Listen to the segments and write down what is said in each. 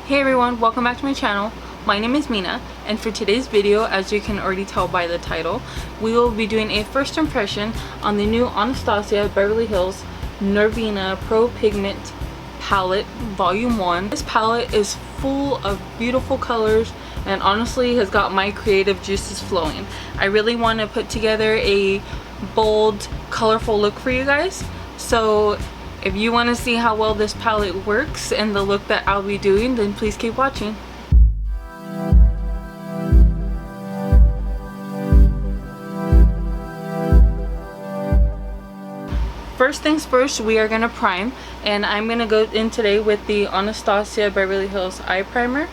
Hey everyone, welcome back to my channel. My name is Mina, and for today's video, as you can already tell by the title, we will be doing a first impression on the new Anastasia Beverly Hills Norvina Pro Pigment Palette Volume 1. This palette is full of beautiful colors and honestly has got my creative juices flowing. I really want to put together a bold, colorful look for you guys. So if you want to see how well this palette works and the look that I'll be doing, then please keep watching. First things first, we are going to prime, and I'm going to go in today with the Anastasia Beverly Hills Eye Primer.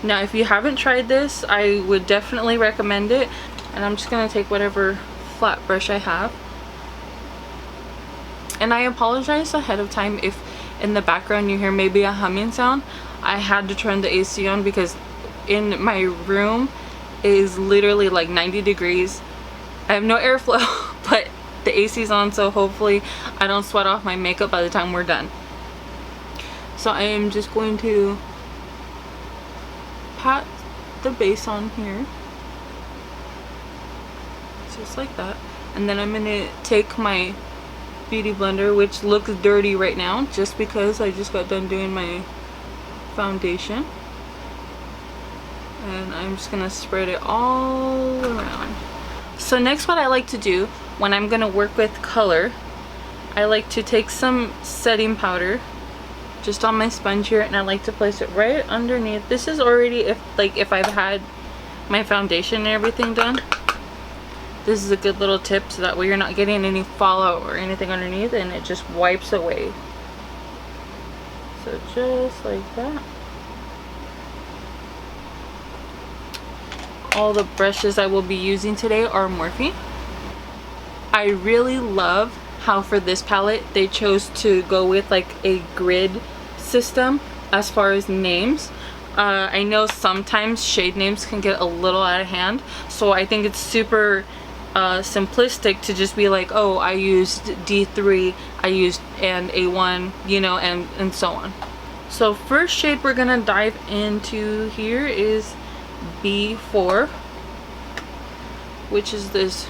Now if you haven't tried this, I would definitely recommend it, and I'm just going to take whatever flat brush I have. And I apologize ahead of time if in the background you hear maybe a humming sound. I had to turn the AC on because in my room is literally like 90 degrees. I have no airflow, but the AC is on, so hopefully I don't sweat off my makeup by the time we're done. So I am just going to pat the base on here. Just like that. And then I'm going to take my beauty blender, which looks dirty right now just because I just got done doing my foundation, and I'm just gonna spread it all around. So next, what I like to do when I'm gonna work with color, I like to take some setting powder just on my sponge here, and I like to place it right underneath. This is already if I've had my foundation and everything done. This is a good little tip, so that way you're not getting any fallout or anything underneath, and it just wipes away. So just like that. All the brushes I will be using today are Morphe. I really love how for this palette they chose to go with like a grid system as far as names. I know sometimes shade names can get a little out of hand, so I think it's super simplistic to just be like, oh, I used D3, I used and A1, you know, and so on. So first shade we're gonna dive into here is B4, which is this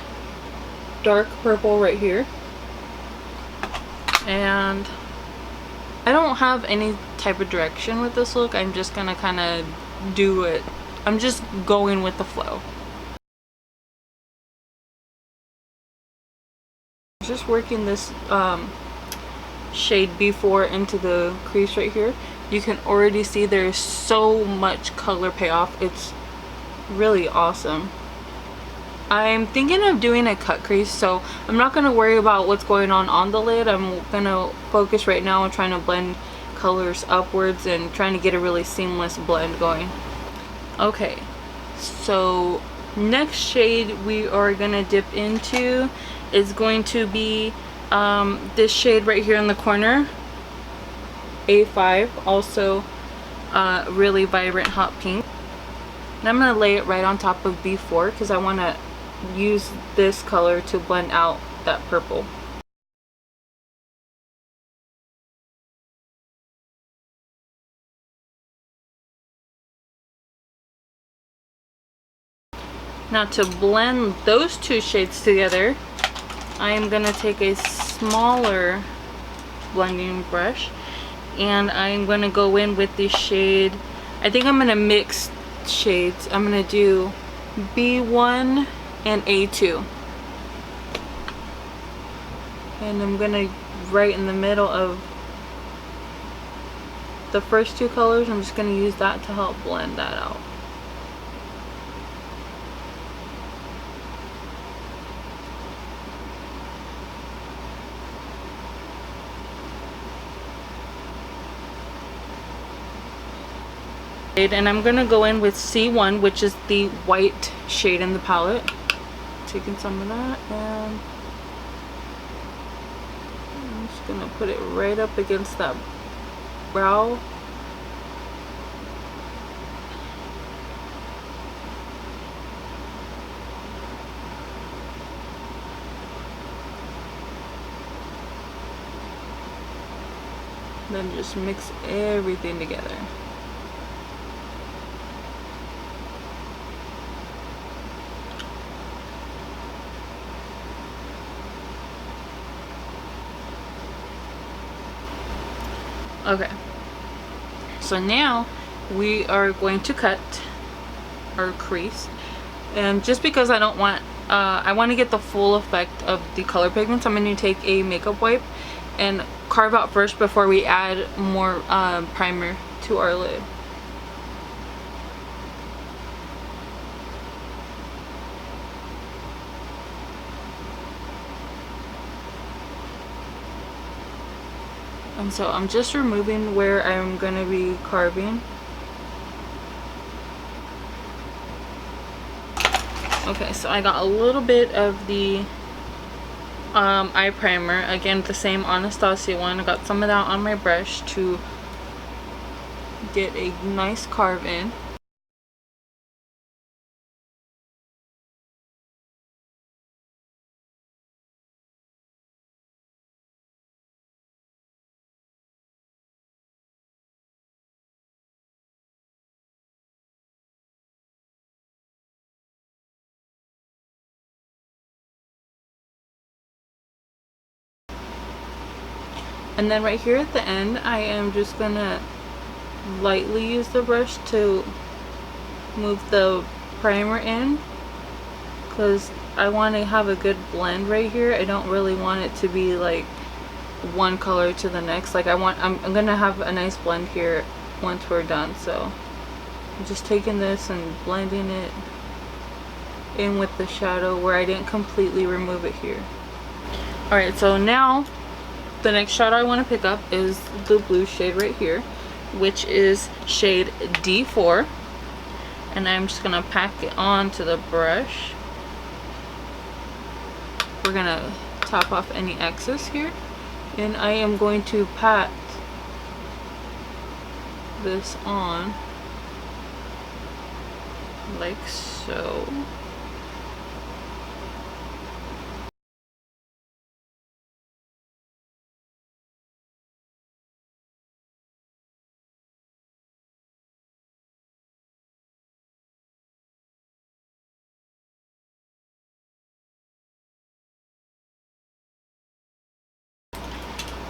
dark purple right here. And I don't have any type of direction with this look. I'm just gonna kind of do it. I'm just going with the flow. Just working this shade B4 into the crease right here. You can already see there's so much color payoff. It's really awesome. I'm thinking of doing a cut crease, so I'm not going to worry about what's going on the lid. I'm going to focus right now on trying to blend colors upwards and trying to get a really seamless blend going. Okay, so next shade we are going to dip into is going to be this shade right here in the corner, A5, also really vibrant hot pink. And I'm going to lay it right on top of B4 because I want to use this color to blend out that purple. Now to blend those two shades together, I am going to take a smaller blending brush, and I'm going to go in with the shade, I think I'm going to mix shades. I'm going to do B1 and A2. And I'm going to, right in the middle of the first two colors, I'm just going to use that to help blend that out. And I'm going to go in with C1, which is the white shade in the palette. Taking some of that, and I'm just going to put it right up against that brow. Then just mix everything together. Okay, so now we are going to cut our crease, and just because I don't want I want to get the full effect of the color pigments, I'm going to take a makeup wipe and carve out first before we add more primer to our lid. And so I'm just removing where I'm going to be carving. Okay, so I got a little bit of the eye primer. Again, the same Anastasia one. I got some of that on my brush to get a nice carve in. And then right here at the end, I am just gonna lightly use the brush to move the primer in, because I want to have a good blend right here. I don't really want it to be like one color to the next. Like I'm gonna have a nice blend here once we're done. So I'm just taking this and blending it in with the shadow where I didn't completely remove it here. Alright, so now the next shadow I want to pick up is the blue shade right here, which is shade D4, and I'm just gonna pack it onto the brush. We're gonna top off any excess here, and I am going to pat this on like so.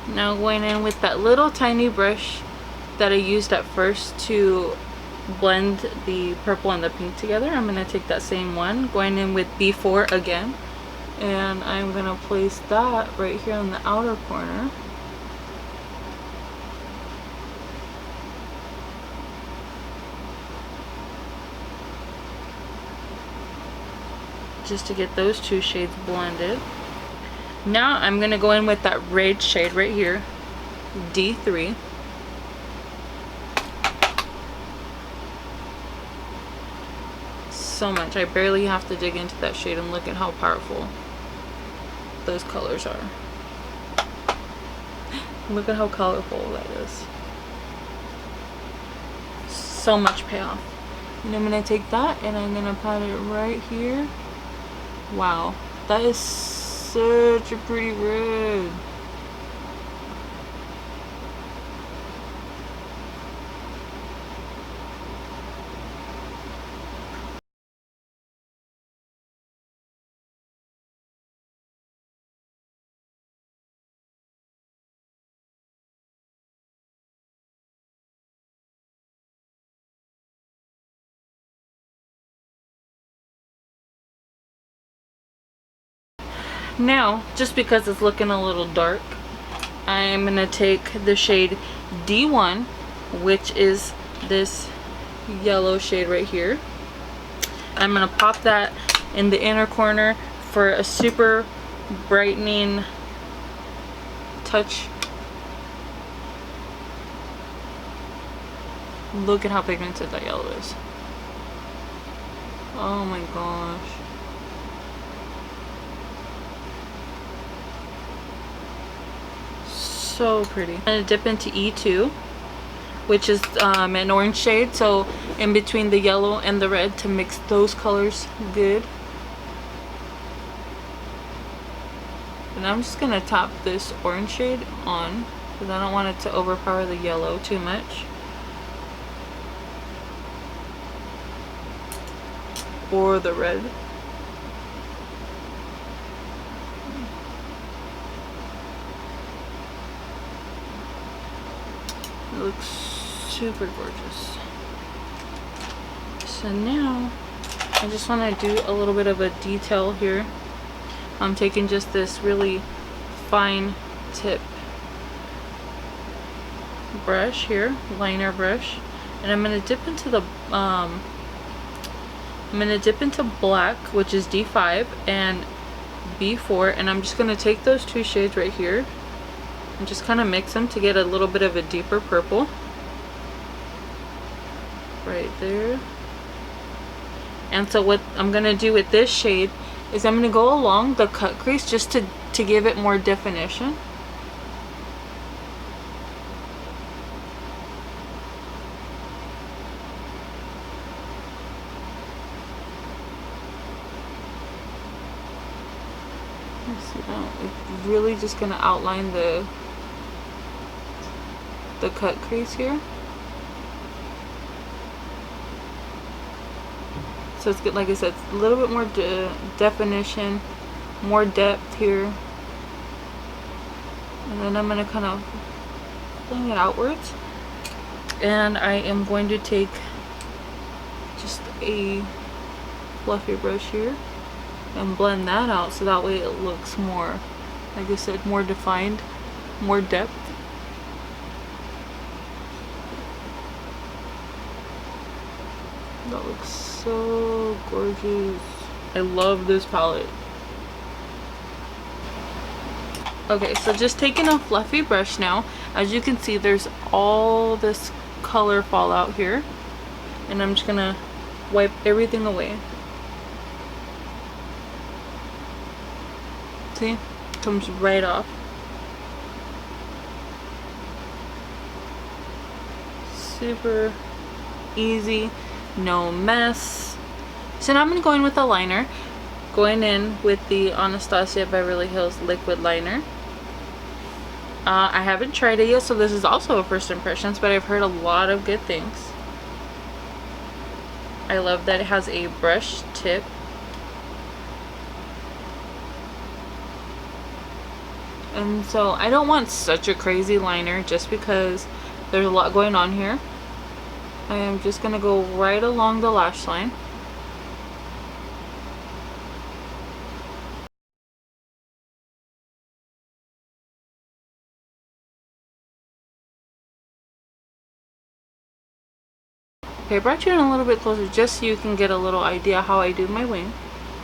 Now going in with that little tiny brush that I used at first to blend the purple and the pink together, I'm going to take that same one, going in with B4 again, and I'm going to place that right here on the outer corner. Just to get those two shades blended. Now I'm going to go in with that red shade right here, D3. So much. I barely have to dig into that shade, and look at how powerful those colors are. Look at how colorful that is. So much payoff. And I'm going to take that and I'm going to pat it right here. Wow, that is such a pretty red. Now, just because it's looking a little dark, I'm going to take the shade D1, which is this yellow shade right here. I'm going to pop that in the inner corner for a super brightening touch. Look at how pigmented that yellow is. Oh my gosh. So pretty. I'm going to dip into E2, which is an orange shade, so in between the yellow and the red, to mix those colors good. And I'm just going to top this orange shade on, because I don't want it to overpower the yellow too much. Or the red. looks super gorgeous. So now I just want to do a little bit of a detail here. I'm taking just this really fine tip brush here, liner brush, and I'm going to dip into the I'm going to dip into black, which is D5, and B4, and I'm just going to take those two shades right here and just kind of mix them to get a little bit of a deeper purple right there. And so what I'm going to do with this shade is I'm going to go along the cut crease just to give it more definition. It's really just gonna outline the cut crease here. So it's good, like I said, a little bit more definition, more depth here. And then I'm gonna kind of fling it outwards. And I am going to take just a fluffy brush here and blend that out so that way it looks more, like I said, more defined, more depth. That looks so gorgeous. I love this palette. Okay, so just taking a fluffy brush now. As you can see, there's all this color fallout here, and I'm just gonna wipe everything away. See? Comes right off. Super easy, no mess. So now I'm going to go in with a liner. Going in with the Anastasia Beverly Hills liquid liner. I haven't tried it yet, so this is also a first impressions, but I've heard a lot of good things. I love that it has a brush tip. And so I don't want such a crazy liner just because there's a lot going on here. I am just going to go right along the lash line. Okay, I brought you in a little bit closer just so you can get a little idea how I do my wing.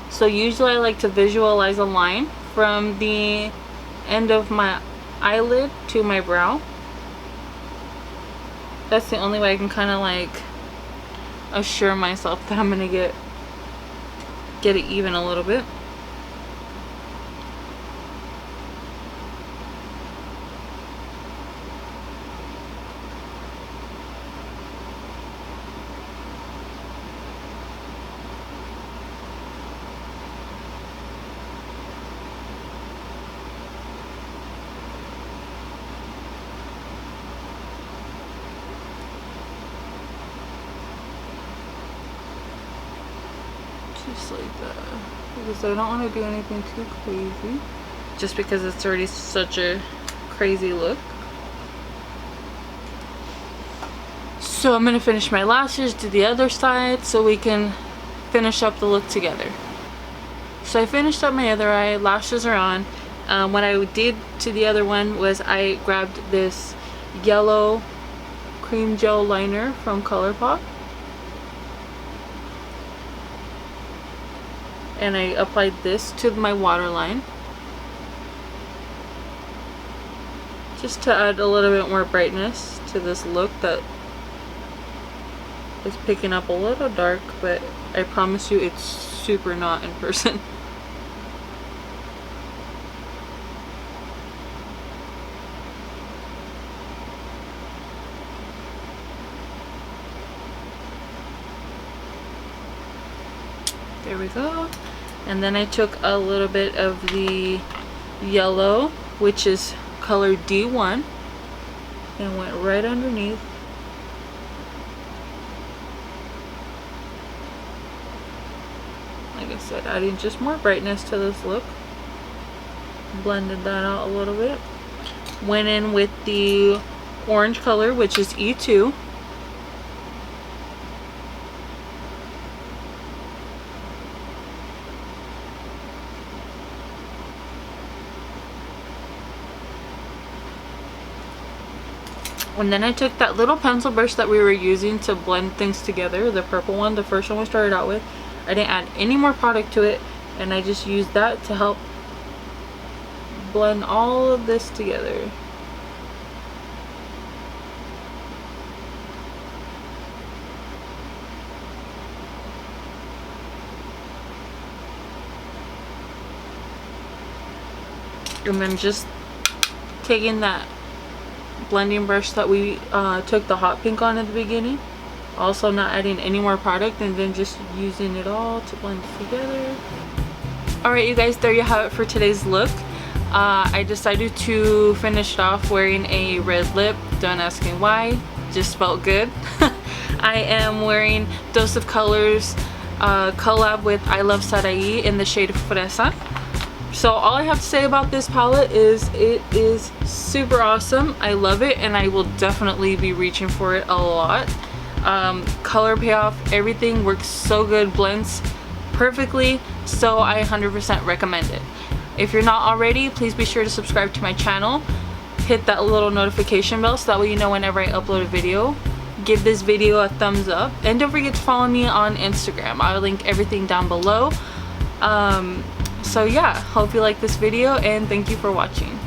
So usually I like to visualize a line from the end of my eyelid to my brow. That's the only way I can kind of like assure myself that I'm gonna get it even a little bit. Just like that, because I don't want to do anything too crazy just because it's already such a crazy look. So I'm going to finish my lashes, do the other side so we can finish up the look together. So I finished up my other eye, lashes are on. What I did to the other one was I grabbed this yellow cream gel liner from ColourPop. And I applied this to my waterline just to add a little bit more brightness to this look that is picking up a little dark, but I promise you it's super not in person. There we go. And then I took a little bit of the yellow, which is color D1, and went right underneath. Like I said, adding just more brightness to this look. Blended that out a little bit. Went in with the orange color, which is E2. And then I took that little pencil brush that we were using to blend things together, the purple one, the first one we started out with. I didn't add any more product to it, and I just used that to help blend all of this together. And then just taking that blending brush that we took the hot pink on at the beginning, also not adding any more product, and then just using it all to blend together. Alright you guys, there you have it for today's look. I decided to finish it off wearing a red lip. Don't ask me why, just felt good. I am wearing Dose of Colors collab with I Love Sarai in the shade Fresa. So all I have to say about this palette is it is super awesome. I love it, and I will definitely be reaching for it a lot. Color payoff, everything works so good, blends perfectly, so I 100% recommend it. If you're not already, please be sure to subscribe to my channel. Hit that little notification bell so that way you know whenever I upload a video. Give this video a thumbs up, and don't forget to follow me on Instagram. I'll link everything down below. So yeah, hope you like this video, and thank you for watching.